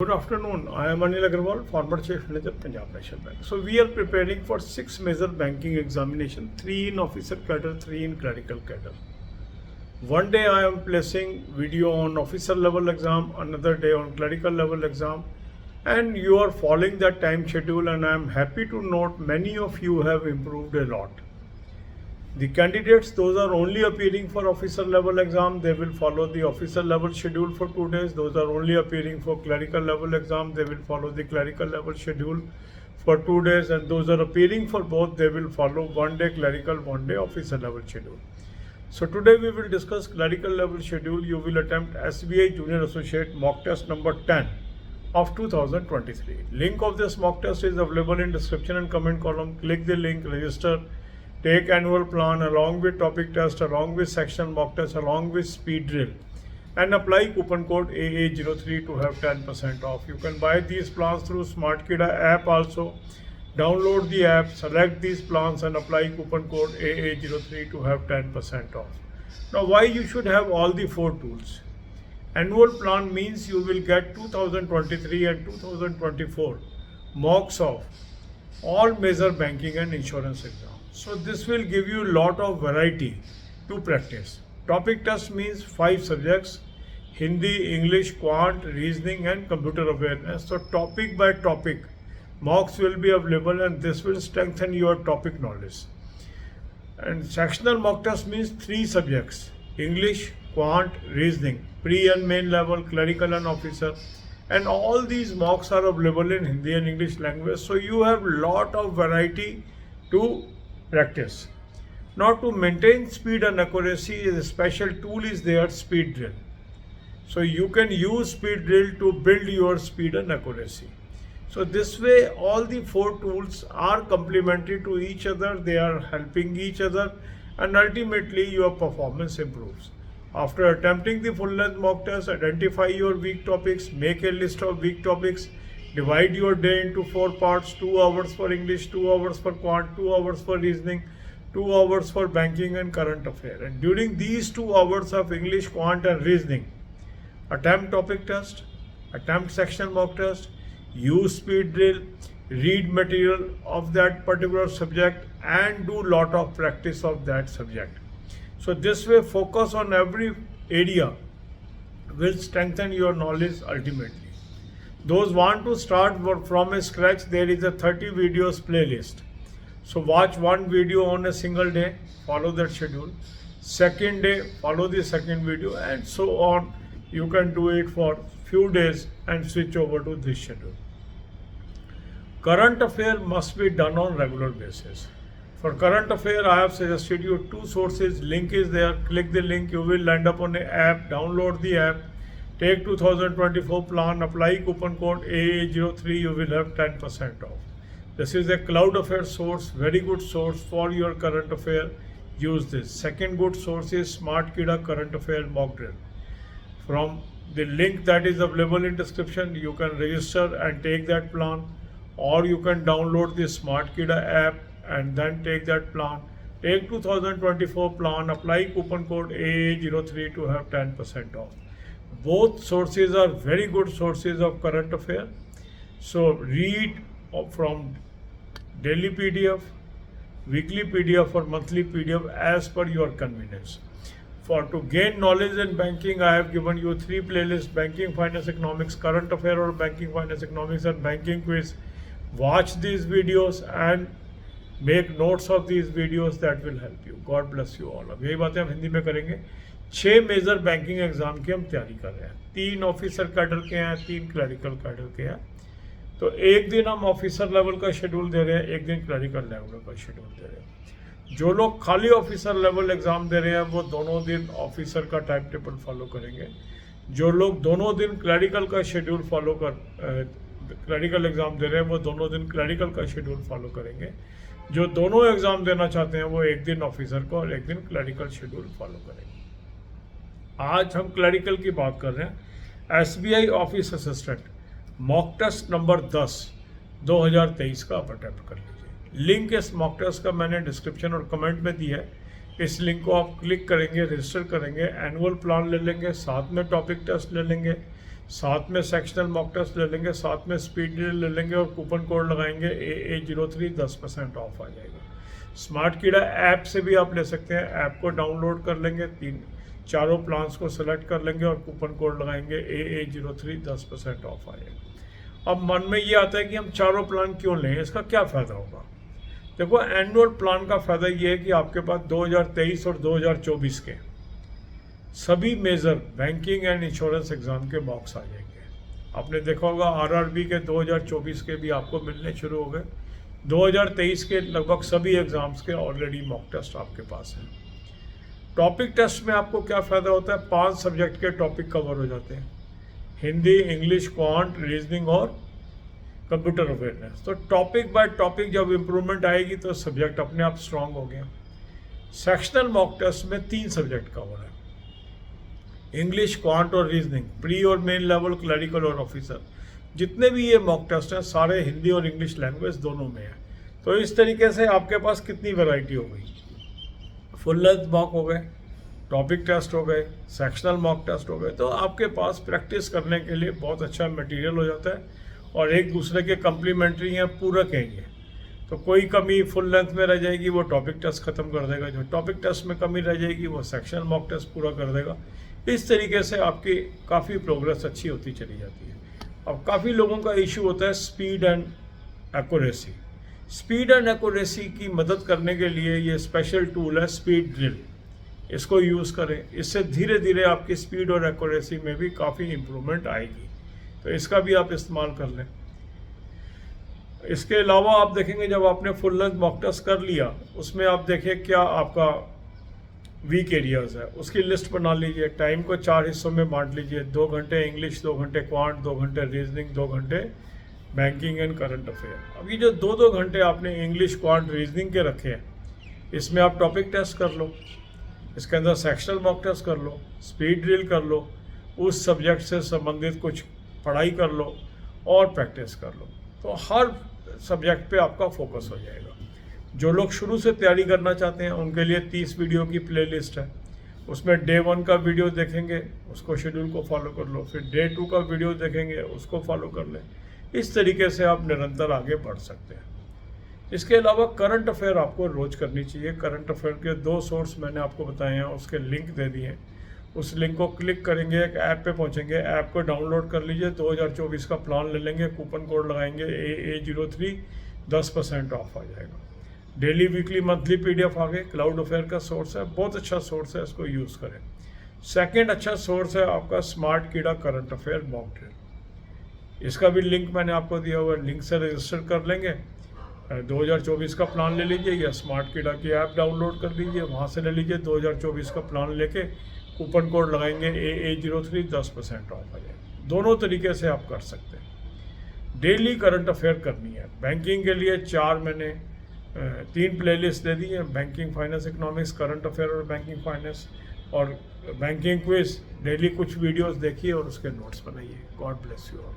Good afternoon. I am Anil Agarwal, former Chief Manager, Punjab National Bank. So we are preparing for 6 major banking examination, 3 in officer cadre, 3 in clerical cadre. One day I am placing video on officer level exam, another day on clerical level exam, and you are following that time schedule, and I am happy to note many of you have improved a lot. The candidates, those are only appearing for officer level exam, they will follow the officer level schedule for 2 days. Those are only appearing for clerical level exam, they will follow the clerical level schedule for 2 days. And those are appearing for both, they will follow 1 day clerical, 1 day officer level schedule. So today we will discuss clerical level schedule. You will attempt SBI Junior Associate mock test number 10 of 2023. Link of this mock test is available in description and comment column. Click the link, register. Take annual plan along with topic test, along with section mock test, along with speed drill, and apply coupon code AA03 to have 10% off. You can buy these plans through SmartKida app also. Download the app, select these plans and apply coupon code AA03 to have 10% off. Now, why you should have all the 4 tools? Annual plan means you will get 2023 and 2024 mocks of all major banking and insurance exams. So this will give you a lot of variety to practice. Topic test means 5 subjects: Hindi, English, Quant, Reasoning and Computer Awareness. So topic by topic mocks will be available, and this will strengthen your topic knowledge. And sectional mock test means 3 subjects: English, Quant, Reasoning, pre and main level, clerical and officer. And all these mocks are available in Hindi and English language. So you have lot of variety to practice. Now, to maintain speed and accuracy, a special tool is there, speed drill. So you can use speed drill to build your speed and accuracy. So this way all the 4 tools are complementary to each other, they are helping each other, and ultimately your performance improves. After attempting the full length mock test, identify your weak topics, make a list of weak topics. Divide your day into 4 parts: 2 hours for English, 2 hours for Quant, 2 hours for Reasoning, 2 hours for banking and current affair. And during these 2 hours of English, Quant and Reasoning, attempt topic test, attempt section mock test, use speed drill, read material of that particular subject, and do lot of practice of that subject. So this way, focus on every area will strengthen your knowledge ultimately. Those want to start from a scratch, there is a 30 videos playlist. So watch one video on a single day, follow that schedule. Second day, follow the second video, and so on. You can do it for few days and switch over to this schedule. Current affair must be done on regular basis. For current affair, I have suggested you 2 sources. Link is there. Click the link. You will land up on an app. Download the app. Take 2024 plan, apply coupon code AA03, you will have 10% off. This is a cloud affair source, very good source for your current affair. Use this. Second good source is SmartKida current affair mock drill. From the link that is available in description, you can register and take that plan, or you can download the SmartKida app and then take that plan. Take 2024 plan, apply coupon code AA03 to have 10% off. Both sources are very good sources of current affair. So read from daily PDF, weekly PDF or monthly PDF as per your convenience. For to gain knowledge in banking, I have given you 3 playlists: banking, finance, economics, current affair or banking, finance, economics, and banking quiz. Watch these videos and make notes of these videos, that will help you. God bless you all. अब यही बातें हम हिंदी में करेंगे। 6 major banking exam की हम तैयारी कर रहे हैं। 3 ऑफिसर कैडर के हैं, 3 क्लरिकल कैडर के हैं। तो एक दिन हम ऑफिसर लेवल का शेड्यूल दे रहे हैं, एक दिन क्लरिकल लेवल का शेड्यूल दे रहे हैं। जो लोग खाली ऑफिसर लेवल एग्जाम दे रहे हैं वो दोनों दिन ऑफिसर का टाइम टेबल फॉलो करेंगे। जो लोग दोनों दिन क्लरिकल का शेड्यूल फॉलो क्लरिकल एग्जाम दे रहे हैं वो दोनों दिन क्लरिकल का शेड्यूल फॉलो करेंगे। जो दोनों एग्जाम देना चाहते हैं वो एक दिन ऑफिसर का और एक दिन क्लरिकल शेड्यूल फॉलो करेंगे। आज हम क्लरिकल की बात कर रहे हैं। SBI office assistant mock test number 10 2023 का आप अटेम्प्ट कर लीजिए। लिंक इस मॉक टेस्ट का मैंने डिस्क्रिप्शन और कमेंट में दिया है। इस लिंक को आप क्लिक करेंगे, रजिस्टर करेंगे, एनुअल प्लान ले लेंगे, साथ में टॉपिक टेस्ट ले लेंगे, साथ में सेक्शनल मॉक टेस्ट ले लेंगे, साथ में स्पीड ड्रिल ले लेंगे और कूपन कोड लगाएंगे AA03, 10% ऑफ आ जाएगा। स्मार्ट कीड़ा ऐप से भी आप ले सकते हैं, ऐप को डाउनलोड कर लेंगे, चारों प्लान्स को सेलेक्ट कर लेंगे और कूपन कोड लगाएंगे AA03, 10% ऑफ आ जाएगा। अब मन में ये आता है कि हम चारों प्लान क्यों लें, इसका क्या फ़ायदा होगा। देखो, एनुअल प्लान का फ़ायदा ये है कि आपके पास 2023 और 2024 के सभी major banking and insurance exam के मॉक्स आ जाएंगे। आपने देखा होगा RRB के 2024 के भी आपको मिलने शुरू हो गए। 2023 के लगभग सभी एग्ज़ाम्स के ऑलरेडी मॉक टेस्ट आपके पास हैं। टॉपिक टेस्ट में आपको क्या फ़ायदा होता है, 5 सब्जेक्ट के टॉपिक कवर हो जाते हैं, हिंदी, इंग्लिश, क्वांट, रीजनिंग और कंप्यूटर अवेयरनेस। तो टॉपिक बाय टॉपिक जब इम्प्रूवमेंट आएगी तो सब्जेक्ट अपने आप स्ट्रांग हो गया। सेक्शनल मॉक टेस्ट में 3 सब्जेक्ट कवर है, इंग्लिश, क्वांट और रीजनिंग, प्री और मेन लेवल, क्लरिकल और ऑफिसर। जितने भी ये मॉक टेस्ट हैं सारे हिंदी और इंग्लिश लैंग्वेज दोनों में है। तो इस तरीके से आपके पास कितनी वैरायटी हो गई, फुल लेंथ मॉक हो गए, टॉपिक टेस्ट हो गए, सेक्शनल मॉक टेस्ट हो गए। तो आपके पास प्रैक्टिस करने के लिए बहुत अच्छा मटेरियल हो जाता है और एक दूसरे के कम्प्लीमेंट्री हैं, पूरक हैं ये। तो कोई कमी फुल लेंथ में रह जाएगी वो टॉपिक टेस्ट ख़त्म कर देगा, जो टॉपिक टेस्ट में कमी रह जाएगी वो सेक्शनल मॉक टेस्ट पूरा कर देगा। इस तरीके से आपकी काफ़ी प्रोग्रेस अच्छी होती चली जाती है। अब काफ़ी लोगों का इशू होता है speed and accuracy. Speed and accuracy की मदद करने के लिए ये स्पेशल टूल है स्पीड ड्रिल, इसको यूज़ करें। इससे धीरे धीरे आपकी स्पीड और एक्यूरेसी में भी काफ़ी इम्प्रूवमेंट आएगी, तो इसका भी आप इस्तेमाल कर लें। इसके अलावा आप देखेंगे जब आपने फुल लेंथ मॉक टेस्ट कर लिया, उसमें आप देखिए क्या आपका वीक एरियाज है, उसकी लिस्ट बना लीजिए। टाइम को 4 हिस्सों में बांट लीजिए, 2 घंटे इंग्लिश, 2 घंटे क्वांट, 2 घंटे रीजनिंग, 2 घंटे बैंकिंग एंड करंट अफेयर। अब ये जो 2-2 घंटे आपने इंग्लिश, क्वांट, रीजनिंग के रखे हैं, इसमें आप टॉपिक टेस्ट कर लो, इसके अंदर सेक्शनल मॉक टेस्ट कर लो, स्पीड ड्रिल कर लो, उस सब्जेक्ट से संबंधित कुछ पढ़ाई कर लो और प्रैक्टिस कर लो। तो हर सब्जेक्ट पे आपका फोकस हो जाएगा। जो लोग शुरू से तैयारी करना चाहते हैं उनके लिए 30 वीडियो की प्लेलिस्ट है, उसमें डे 1 का वीडियो देखेंगे, उसको शेड्यूल को फॉलो कर लो, फिर डे 2 का वीडियो देखेंगे, उसको फॉलो कर लें। इस तरीके से आप निरंतर आगे बढ़ सकते हैं। इसके अलावा करंट अफेयर आपको रोज़ करनी चाहिए। करंट अफेयर के 2 सोर्स मैंने आपको बताए हैं, उसके लिंक दे दिए हैं। उस लिंक को क्लिक करेंगे, एक ऐप पे पहुंचेंगे, ऐप को डाउनलोड कर लीजिए, 2024 का प्लान ले लेंगे, कूपन कोड लगाएंगे AA03, 10% ऑफ आ जाएगा। डेली, वीकली, मंथली PDF आ गए। क्लाउड अफेयर का सोर्स है, बहुत अच्छा सोर्स है, इसको यूज़ करें। सेकंड अच्छा सोर्स है आपका स्मार्ट कीड़ा करंट अफेयर मॉक ड्रिल, इसका भी लिंक मैंने आपको दिया हुआ है। लिंक से रजिस्टर कर लेंगे, 2024 का प्लान ले लीजिए या स्मार्ट कीड़ा की ऐप डाउनलोड कर लीजिए, वहाँ से ले लीजिए। 2024 का प्लान लेके कूपन कोड लगाएंगे AA03, 10% ऑफ आ जाएगा। दोनों तरीके से आप कर सकते हैं। डेली करंट अफेयर करनी है। बैंकिंग के लिए 4 मैंने 3 प्लेलिस्ट दे दी है, banking, finance, economics, current affair और बैंकिंग फाइनेंस, और बैंकिंग क्विज। डेली कुछ वीडियोस देखिए और उसके नोट्स बनाइए। God bless you all.